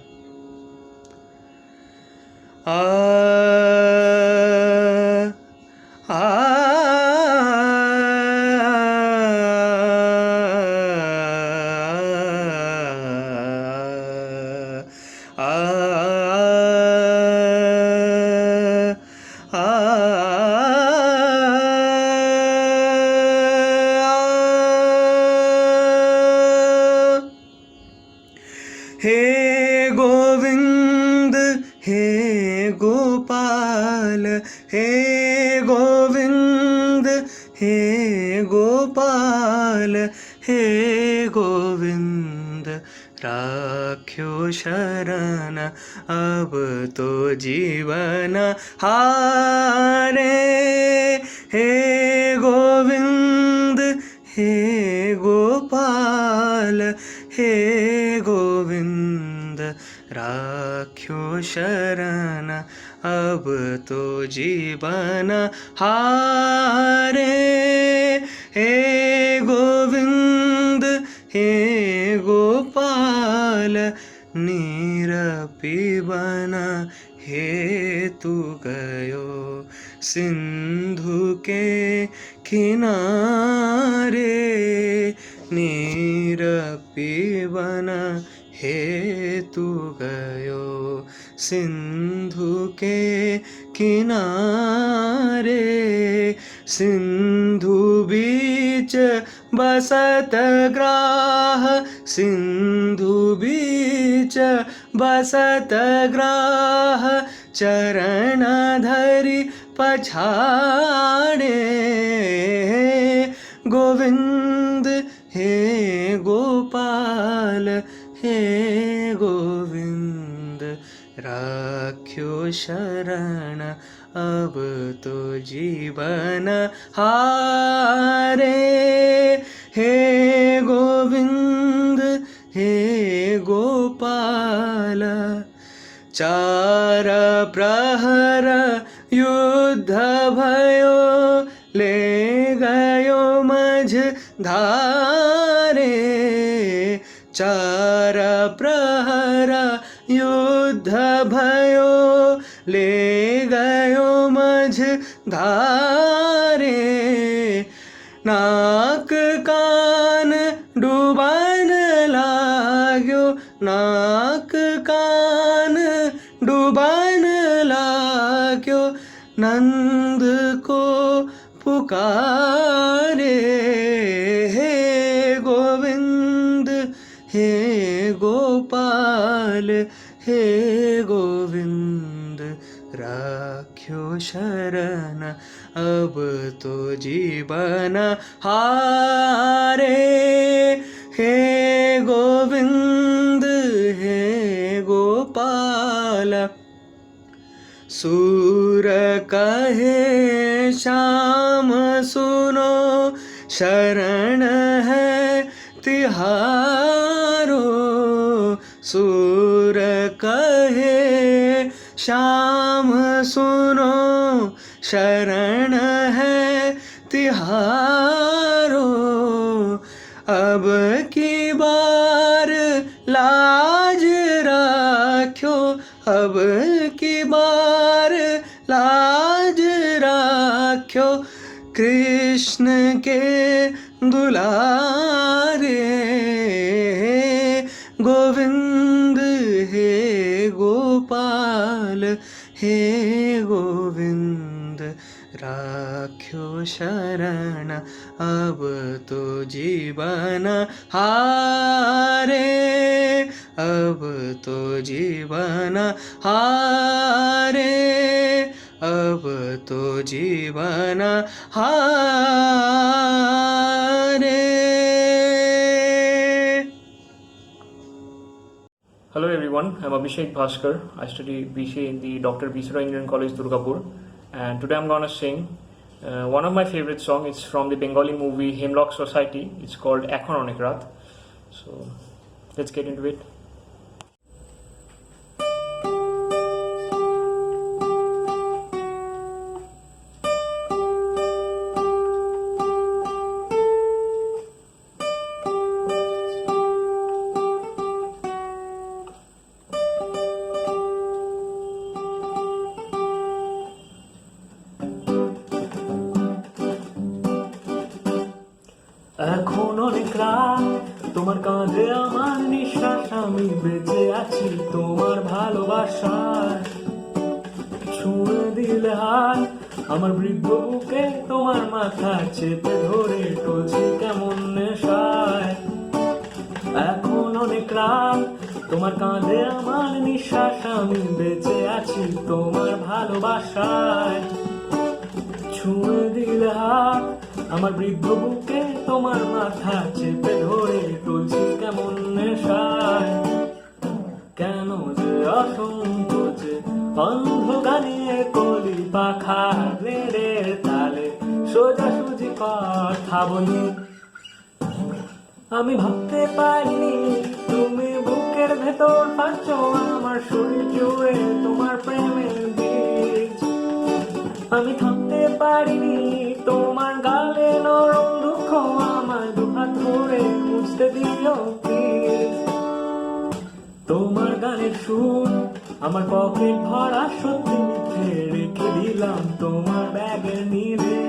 हे गोविंद हे गोपाल, हे गोविंद हे गोपाल, हे गोविंद राख्यो शरण अब तो जीवन हारे। हे गोविंद हे गोपाल, हे गोविंद राख्यो शरण अब तो जीवन हारे। हे गोविंद हे गोपाल निरपीवन हेतु गयो सिंधु के किनारे। निरपीवन हेतु गयो सिंधु के किनारे। सिंधु बीच बसत ग्राह, सिंधु बीच सतग्राह चरण धरि पछाड़े। गोविंद हे गोपाल हे गोविंद, राख्यो शरण अब तो जीवन हारे। हे गोविंद हे गोपाल, चार प्रहर युद्ध भयो, ले गयो मझ धारे। चार प्रहर युद्ध भयो, ले गयो मझ धारे। नाक कान डुबान लाग्यो, नाक कान डुबान लाग्यो, नंद को पुकारे। हे गोविंद हे गोपाल हे गोविंद, राख्यो शरण अब तो जीवन हारे। हे गोविंद हे गोपाल, सूर कहे श्याम सुनो, शरण है तिहारो। सूर कहे श्याम सुनो, शरण है तिहारो। अब की बार लाज राख्यो, अब की बार लाज राख्यो, कृष्ण के दुलारे। गोविंद हे गोपाल हे गोविंद, राख्यो शरण अब तो जीवन हारे। अब तो जीवन हारे, अब तो जीवन हारे। Hello everyone, I'm Abhishek Bhaskar. I study BCA in the Dr. B. C. Roy Engineering College, Durgapur, and today I'm gonna sing one of my favorite songs. It's from the Bengali movie Hemlock Society. It's called Ekhon Onek Raat. So let's get into it. এখন অনেক রাত, তোমার কাঁধে আমার নিঃশ্বাস, আমি বেঁচে আছি তোমার ভালোবাসায়। ছুঁয়ে দিলে হাত আমার বৃদ্ধ বুকে, তোমার মাথা চেপে ধরে টলছি কেমন নেশায়। এখন অনেক রাত, তোমার কাঁধে আমার নিঃশ্বাস, আমি বেঁচে আছি তোমার ভালোবাসায়। ছুঁয়ে দিলে হাত আমার বৃদ্ধ বুকে, তোমার মাথা চেপে ধরে টলছি কেমন নেশায়। কেন যে অসংকোচে অন্ধ গানে কলি পাখা নেড়ে তালে সোজাসুজি কথা বলি। আমি ভাবতে পারিনি তুমি বুকের ভেতর পাচ্ছ আমার শরীর জুড়ে তোমার প্রেমের বীজ। আমি থামতে পারিনি তোমার গালে নরম দুঃখ, আমার দুহাত ধরে মুছতে দিও প্লিজ। তোমার গানের সুর আমার পকেট ভরা, সত্যি মিথ্যে রেখে দিলাম তোমার ব্যাগের নীড়ে।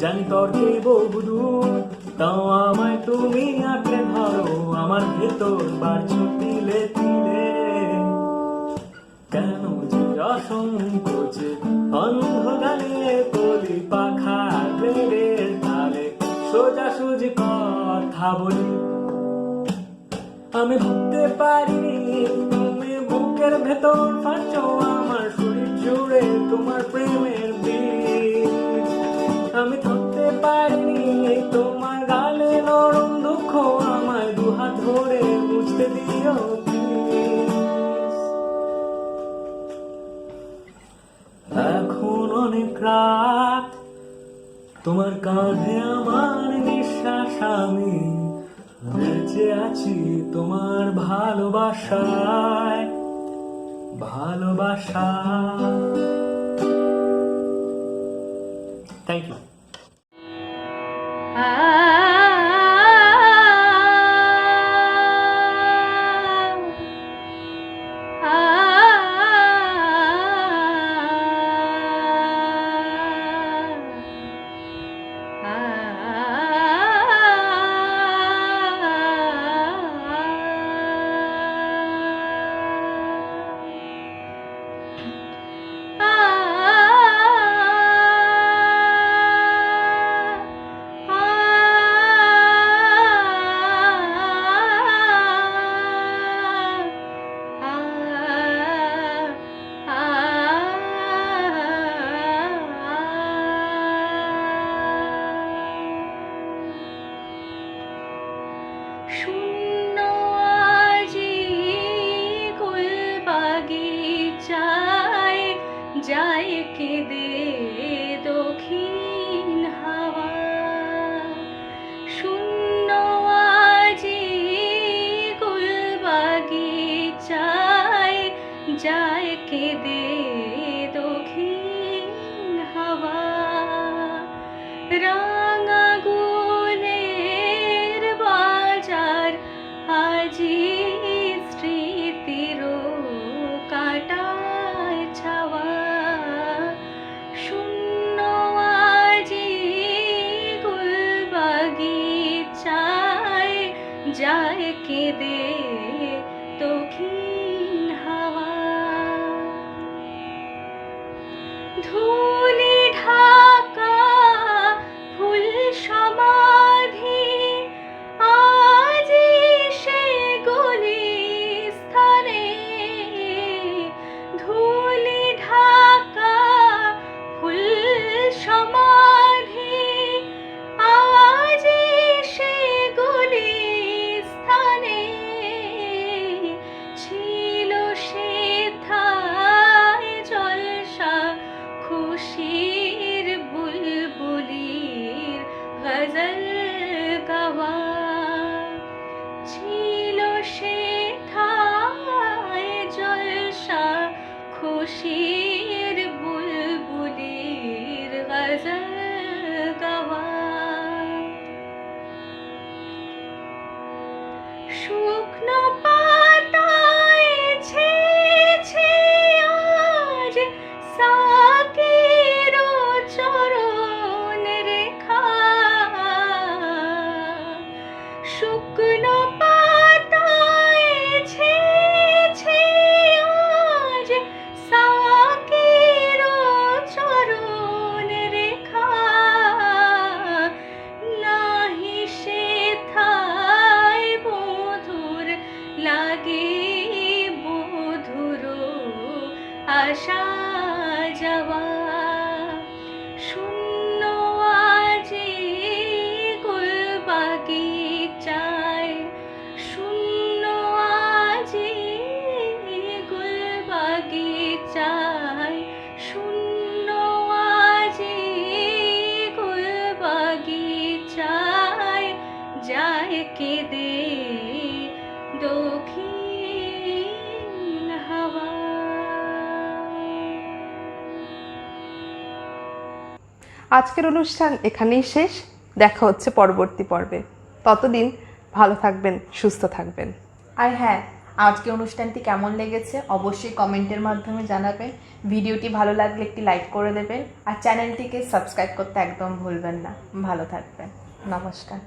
জানি তর্কে বহুদূর, তাও আমায় তুমি আঁকড়ে ধরো, আমার ভেতর বাড়ছ তিলে তিলে। কেন যে অসংকোচে অন্ধ গানে কলি পাখা বেড়ে তালে সোজাসুজি কথা বলি। আমি ভাবতে পারিনি বুকের ভেতর ফাঁচ আমার শরীর জুড়ে তোমার প্রেমের বীজ। আমি থাকতে পারিনি তোমার গালে নরম দুঃখ, আমায় দুহাত ধরে মুছতে দিও please। এখন অনেক রাত, তোমার কাঁধে আমার নিঃশ্বাস, আমি বেঁচে আছি তোমার ভালোবাসায়, ভালোবাসা। Thank you. শূন্য আজি গুলবাগিচায় যায় কেঁদে দক্ষিণ হাওয়া। শূন্য আজি গুলবাগিচায় যায় কেঁদে দক্ষিণ হাওয়া। রাঙা গুলের বাজার আজি স্মৃতির কাটায় ছাওয়া। শূন্য আজি গুলবাগিচায় যায় কেঁদে দক্ষিণ হাওয়া। ধুলি ঢাকা ফুল সমাধি আজি সেগুলি স্থানে। ধুলি ঢাকা ফুল সমাধি আজি সেগুলি স্থানে। ছিল সেথায় জলসা খুশির বুলবুলির গজল গাওয়া। ছিল সেথায় জলসা খুশির বুলবুলির গজল গাওয়া। শুকনো পাতায় ছেয়েছে আজ সাকির চরণ রেখা। শুকনো পাতায় ছেয়েছে আজ সাকির চরণ রেখা। নাহি সেথায় মধুর লাগে বধুর আশা যাওয়া। শূন্য আজি গুলবাগিচায়, শূন্য আজি গুলবাগিচায়, শূন্য আজি গুলবাগিচায় যায় কেঁদে দক্ষিণ হাওয়া। আজকের অনুষ্ঠান এখানেই শেষ। দেখা হচ্ছে পরবর্তী পর্বে। ততদিন ভালো থাকবেন, সুস্থ থাকবেন। আর হ্যাঁ, আজকে অনুষ্ঠানটি কেমন লেগেছে অবশ্যই কমেন্টের মাধ্যমে জানাবেন। ভিডিওটি ভালো লাগলে একটি লাইক করে দেবেন আর চ্যানেলটিকে সাবস্ক্রাইব করতে একদম ভুলবেন না। ভালো থাকবেন। নমস্কার।